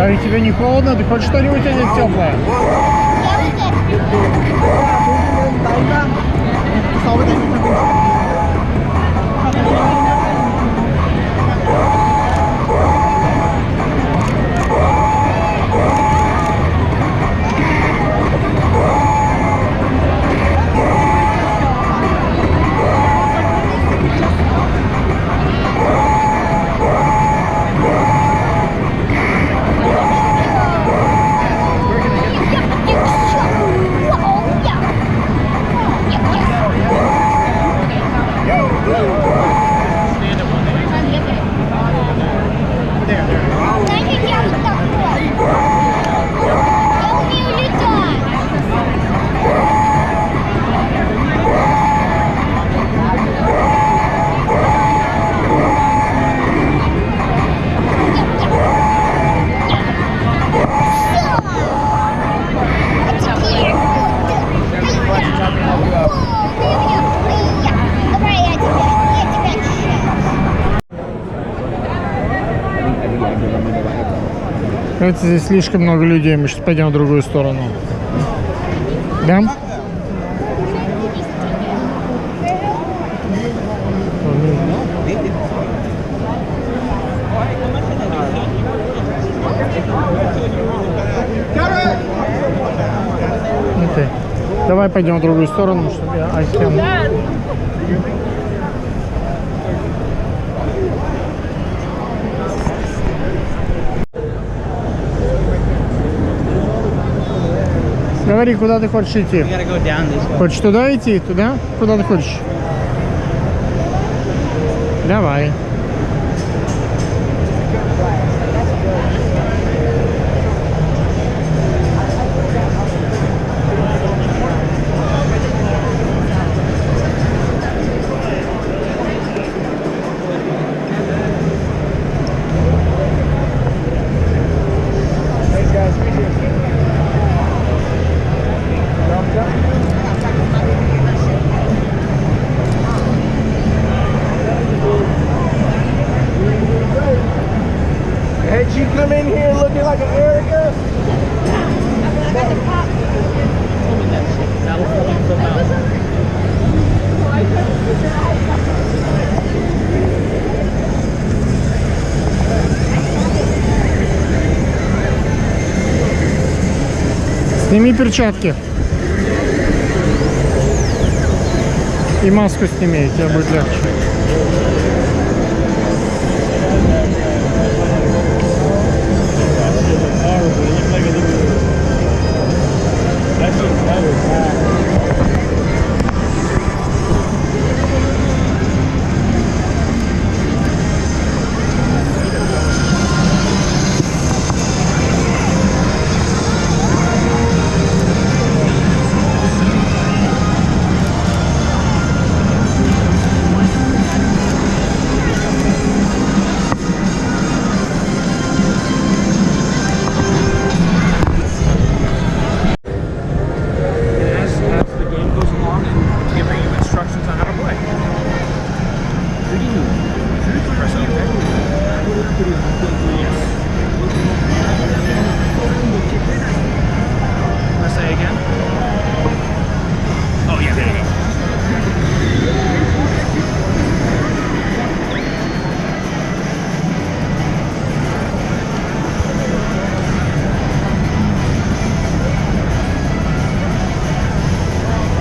S1: Гарри, тебе не холодно? Ты хочешь что-нибудь одеть теплое?
S2: Я вот это.
S1: Кажется, здесь слишком много людей. Мы сейчас пойдем в другую сторону. Да? Окей. Давай пойдем в другую сторону, чтобы я океан. Говори, куда ты хочешь идти? Хочешь туда идти? Туда? Куда ты хочешь? Давай.
S5: Had you come in here looking like an arrogant?
S1: Сними перчатки. И маску сними, тебе будет легче.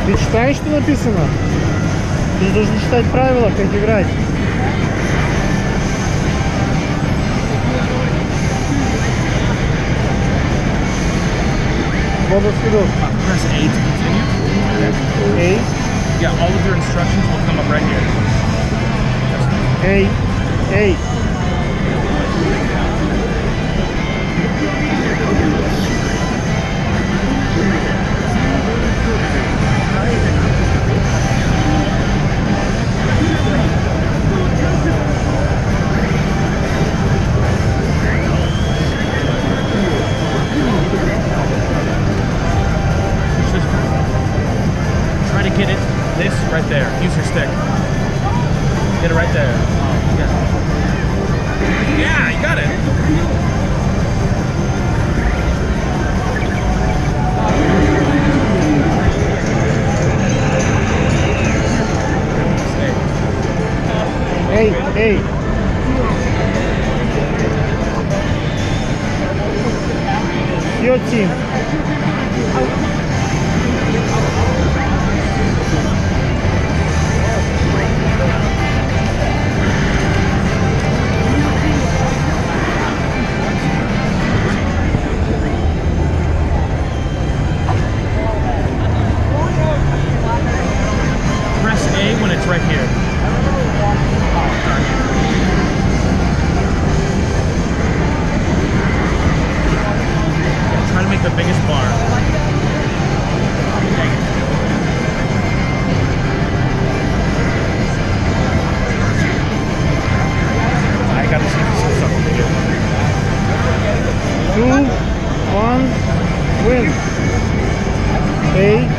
S1: Ты читаешь, что написано? Ты должен читать правила, как играть. What was it?
S11: Press A to continue.
S1: A,
S11: Yeah, all of your instructions will come up right here.
S1: A.
S11: Try to get it, this right there. Use your stick. Get it right there. Yeah, you got it.
S1: Your team.
S11: Press A when it's right here. Try to make the biggest bar. Dang it. I gotta see if this is something to do.
S1: 2, 1, win. A.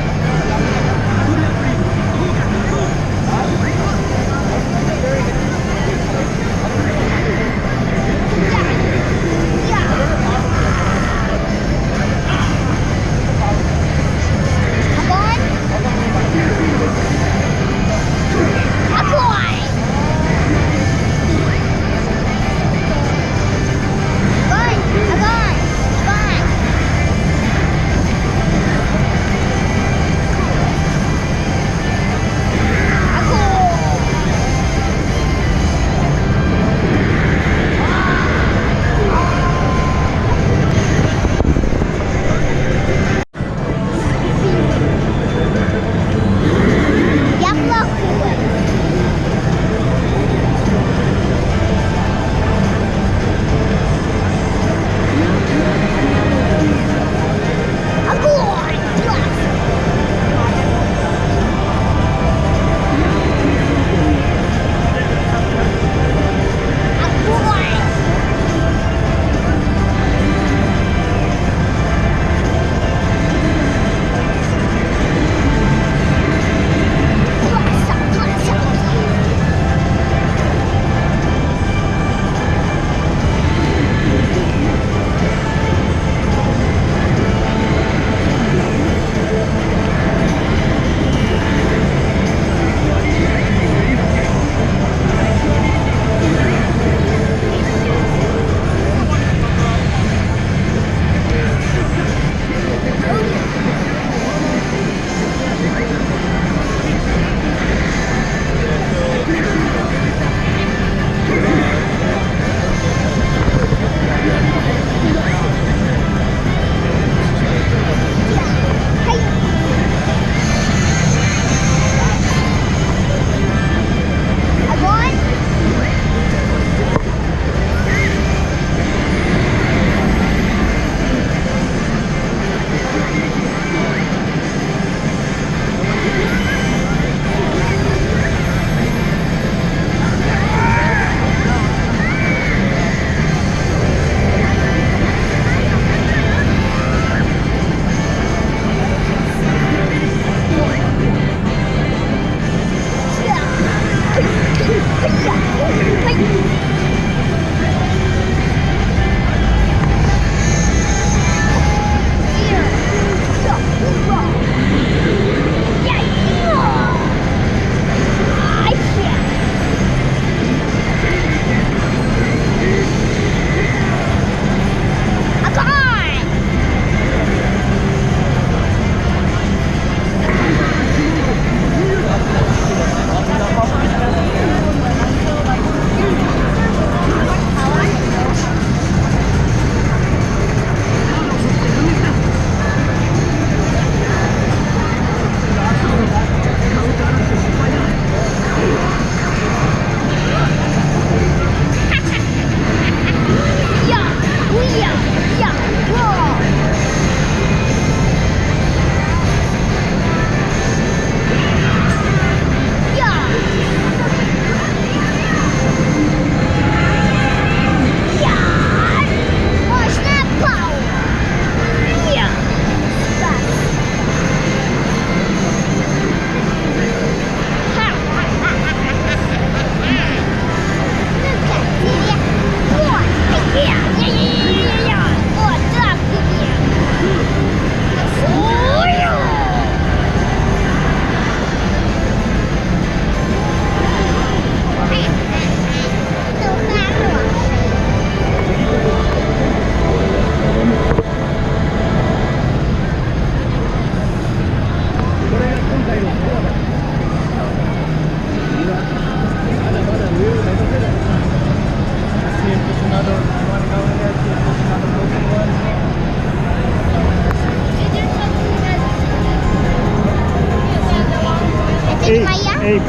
S1: 8,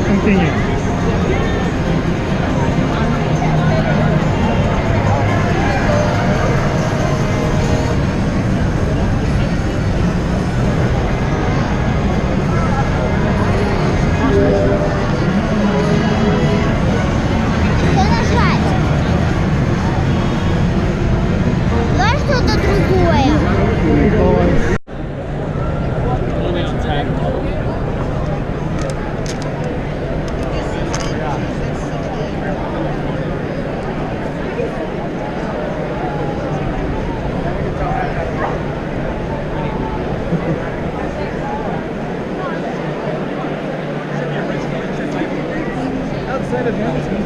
S1: continue.
S2: Что нажать? Давай что-то другое.
S11: Only on 10. Outside of Hamilton.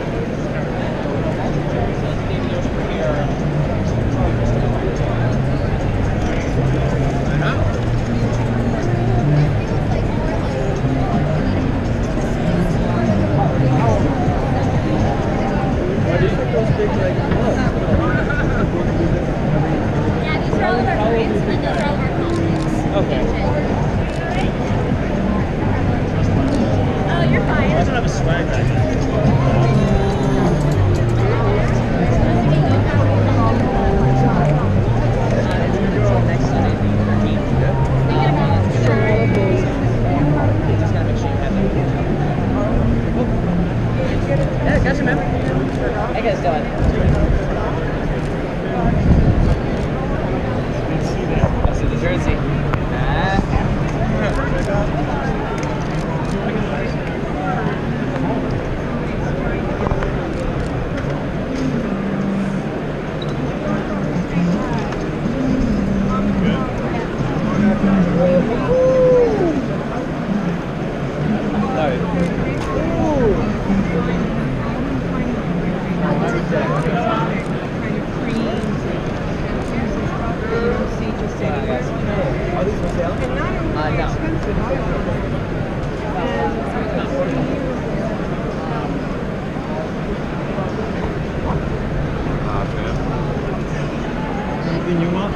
S9: Yeah, these are all of our friends, but those are all of our colleagues.
S11: Okay.
S9: Oh, you're fine.
S11: I doesn't have a swag bag.
S8: Yeah, gotcha, man. How you guys doing? I see the jersey.
S11: Anything you want?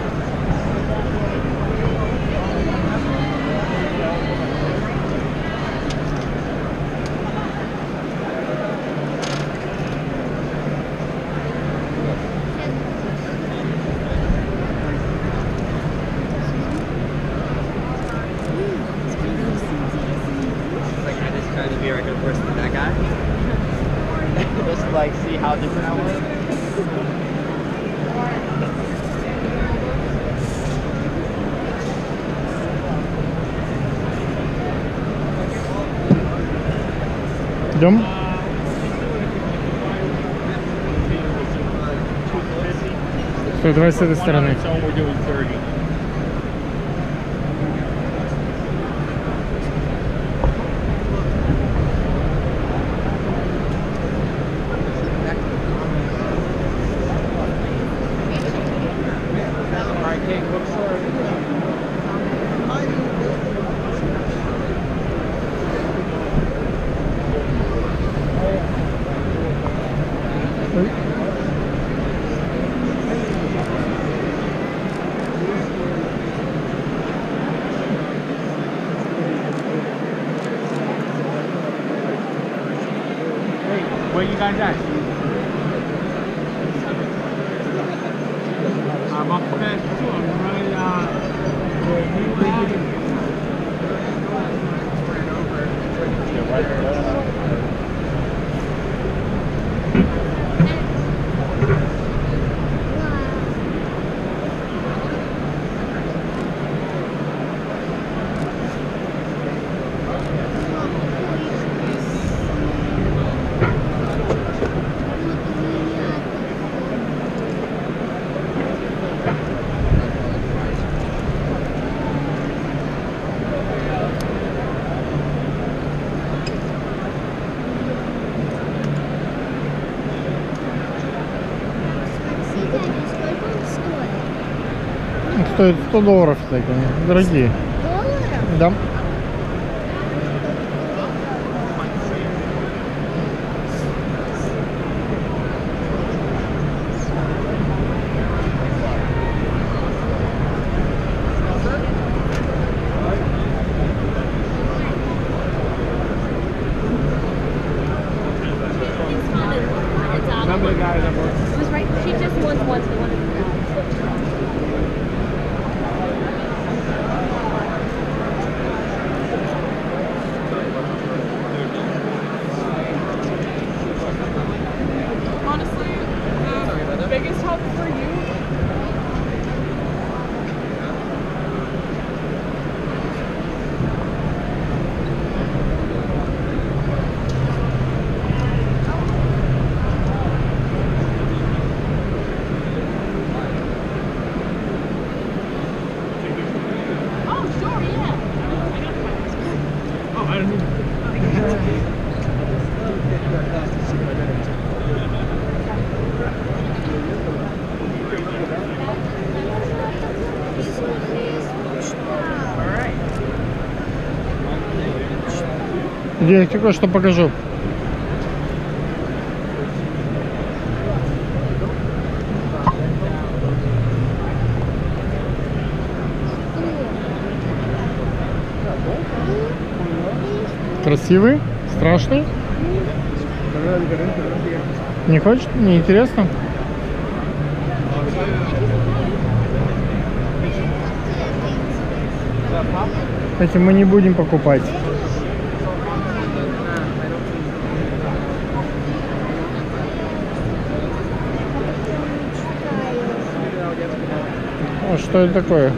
S8: Like I just tried to be like worse than that guy. Just to like see how different I was.
S1: Идем? Стой, давай с этой стороны.
S11: We're doing 30. Alright, Kate, bookstore. Where you guys at? I'm up there too. I'm
S1: Стоит $100 такие, дорогие.
S2: $100?
S1: Да.
S12: Honestly, the biggest help for you. Oh, sure, yeah.
S11: Oh, I don't know.
S1: Я тебе кое-что покажу. Красивый? Страшный? Не хочешь? Не интересно? Этим мы не будем покупать. А что это такое?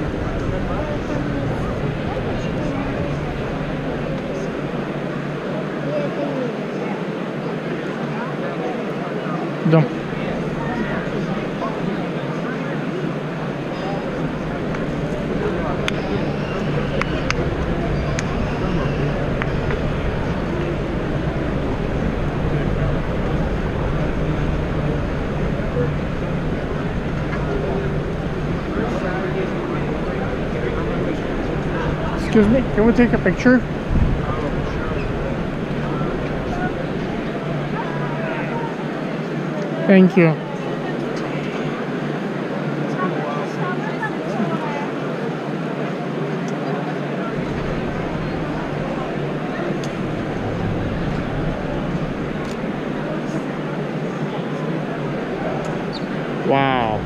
S1: Да. Excuse me, can we take a picture? Thank you. Wow.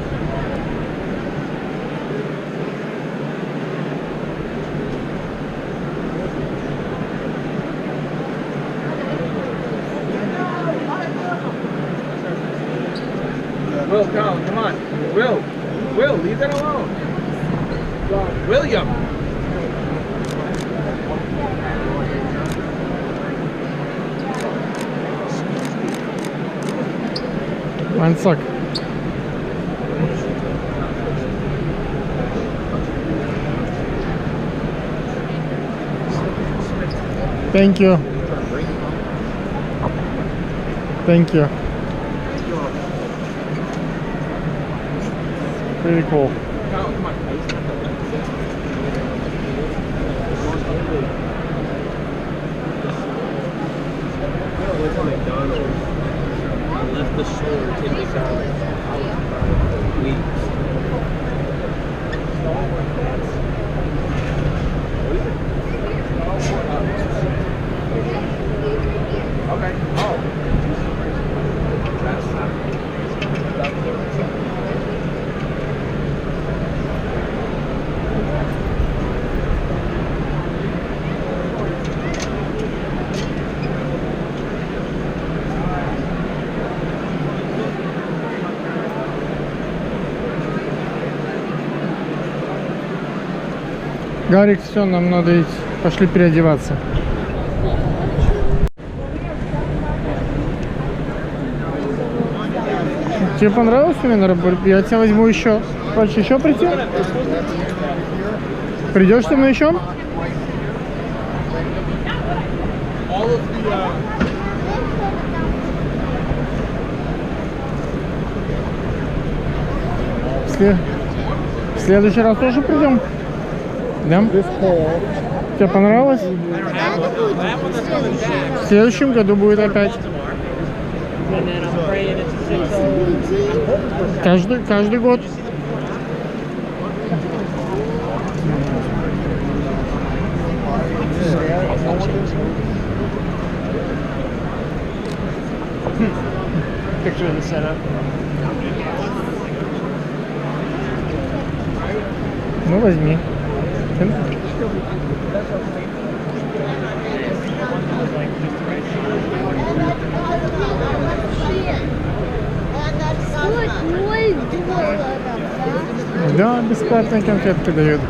S11: Will, come on. Will, leave that alone. William.
S1: One sec. Thank you. Thank you. Pretty cool.
S11: Come on.
S8: I left the store to the south for weeks.
S11: Okay. Oh.
S1: Гарик, все, нам надо идти. Пошли переодеваться. Тебе понравилось у меня на работе? Я тебя возьму еще. Хочешь еще прийти? Придешь со мной еще? В следующий раз тоже придем? Да? Тебе понравилось? В следующем году будет опять. Каждый год.
S8: Picture of the setup.
S1: Ну, возьми.
S2: Стоит $0, да?
S1: Да, бесплатные конфетки дают.